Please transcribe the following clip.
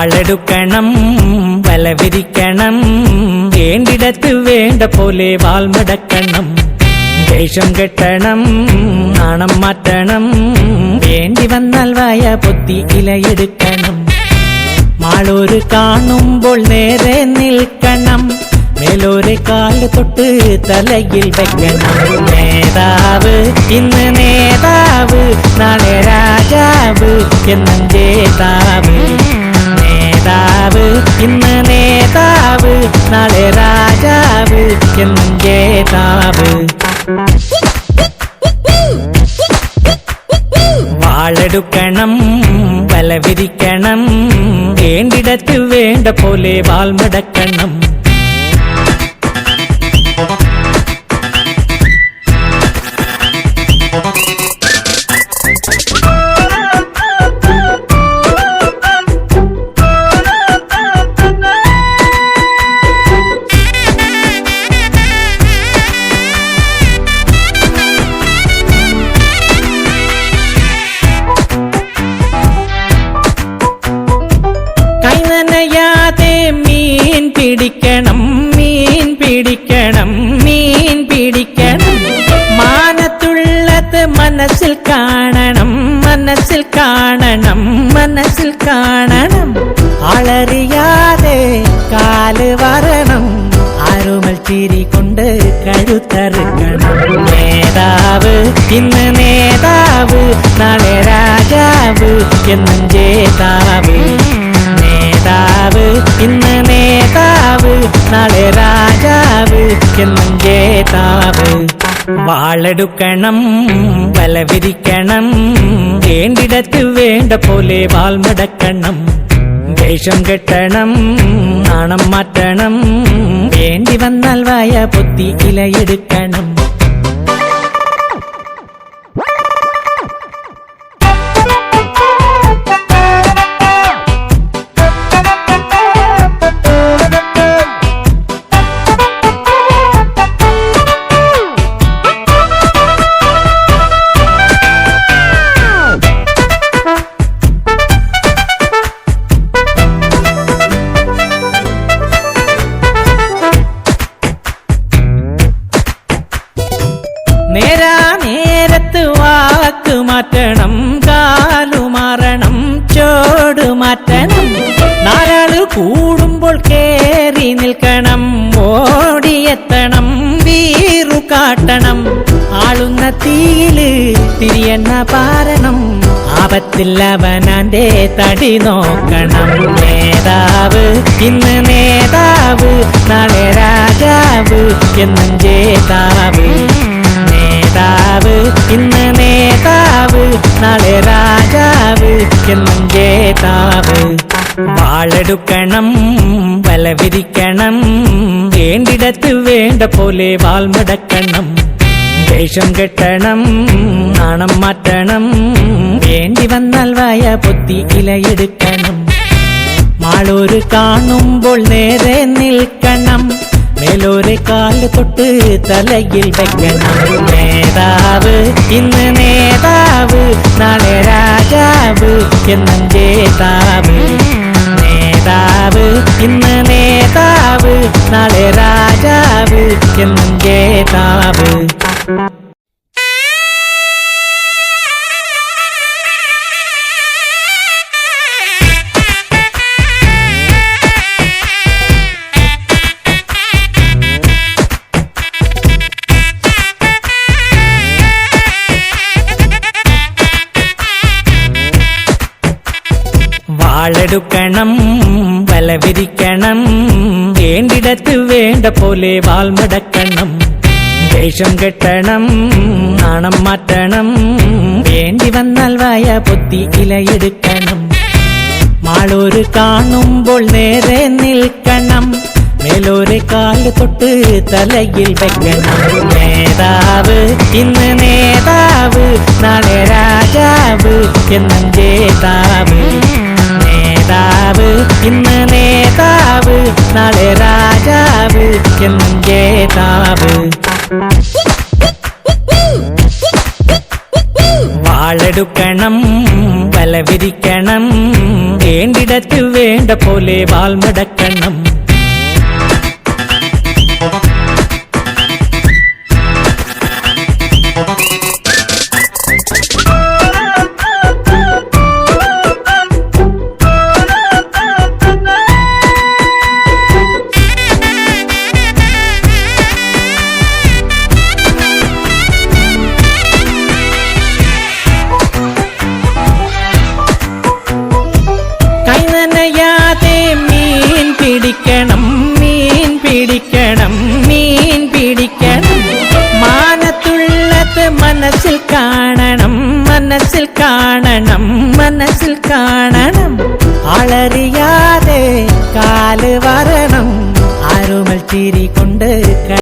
വാളെടുക്കണം, വല വിരിക്കണം, വേണ്ടിടത്ത് വേണ്ട പോലെ വാൾമടക്കണം. ദേഷ്യം കെട്ടണം, നാണം മാറ്റണം, വേണ്ടി വന്നാൽ വായ പൊത്തി ഇലയെടുക്കണം. മാളൂര് കാണുമ്പോൾ നേരെ നിൽക്കണം, മേലോരെ കാല് തൊട്ട് തലയിൽ വെക്കണം. നേതാവ് ഇന്ന് നേതാവ്, നാളെ രാജാവ് എന്നും ജേതാവ്. നേതാവ് ഇന്ന് നേതാവ്, നാളെ രാജാവ് എന്നും ജേതാവ്. വാളെടുക്കണം, വല വിരിക്കണം, വേണ്ടിടത്ത് വേണ്ട പോലെ വാൾമടക്കണം. മീൻ പിടിക്കണം, മീൻ പിടിക്കണം, മീൻ പിടിക്കണം. മാനത്തുള്ളത് മനസ്സിൽ കാണണം, മനസ്സിൽ കാണണം, മനസ്സിൽ കാണണം. ആളറിയാതെ കാല് വരണം, ആരുമൽ ചിരി കൊണ്ട് കഴുത്തറുക്കണം. നേതാവ് ഇന്ന് നേതാവ്, നാളെ രാജാവ് എന്നും ജേതാവ്. നേതാവ് ഇന്ന് നേതാവ്, നാളെ രാജാവ് എന്നും ജേതാവ്. വാളെടുക്കണം, വല വിരിക്കണം, വേണ്ടിടത്ത് വേണ്ട പോലെ വാൾമടക്കണം. ദേഷ്യം കെട്ടണം, നാണം മാറ്റണം, വേണ്ടി വന്നാൽ വായ പൊത്തി ഇലയെടുക്കണം. നേരത്ത് വാക്ക് മാറ്റണം, കാലുമാറണം, ചോട് മാറ്റണം. നാലാള് കൂടുമ്പോൾ കേറി നിൽക്കണം, ഓടിയെത്തണം, വീറു കാട്ടണം. ആളുന്ന തീയില് തിരിയെണ്ണ പാരണം, ആപത്തിൽ അവനാന്റെ തടി നോക്കണം. നേതാവ് ഇന്ന് നേതാവ്, നാളെ രാജാവ് എന്നും ജേതാവ്. നേതാവ് ഇന്ന് നേതാവ്, നാളെ രാജാവ് എന്നും ജേതാവ്. വാളെടുക്കണം, വല വിരിക്കണം, വേണ്ടിടത്ത് വേണ്ട പോലെ വാൾമടക്കണം. ദേഷ്യം കെട്ടണം, നാണം മാറ്റണം, വേണ്ടി വന്നാൽ വായ പൊത്തി ഇലയെടുക്കണം. മാളൂര് കാണുമ്പോൾ നേരെ നിൽക്കണം, മേലോരെ കാല് തൊട്ട് തലയിൽ വെക്കണം. നേതാവ് ഇന്ന് നേതാവ്, നാളെ രാജാവ് എന്നും ജേതാവ്. നേതാവ് ഇന്ന് നേതാവ്, നാളെ രാജാവ് എന്നും ജേതാവ്. വാളെടുക്കണം, വല വിരിക്കണം, വേണ്ടിടത്ത് വേണ്ട പോലെ വാൾമടക്കണം. ദേഷ്യം കെട്ടണം, നാണം മാറ്റണം, വേണ്ടി വന്നാൽ വായ പൊത്തി ഇലയെടുക്കണം. മാളൂര് കാണുമ്പോൾ നേരെ നിൽക്കണം, മേലോരെ കാല് തൊട്ട് തലയിൽ വെക്കണം. നേതാവ് ഇന്ന് നേതാവ്, നാളെ രാജാവ് എന്നും ജേതാവ്. നേതാവ് ഇന്ന് നേതാവ്, നാളെ രാജാവ് എന്നും ജേതാവ്. വാളെടുക്കണം, വല വിരിക്കണം വേണ്ടിടത്ത് വേണ്ട പോലെ വാൽമടക്കണം പിടിക്കണം മാനത്തുള്ളത് മനസ്സിൽ കാണണം ആളറിയാതെ കാല് വരണം ആരുമൽ ചിരി കൊണ്ട്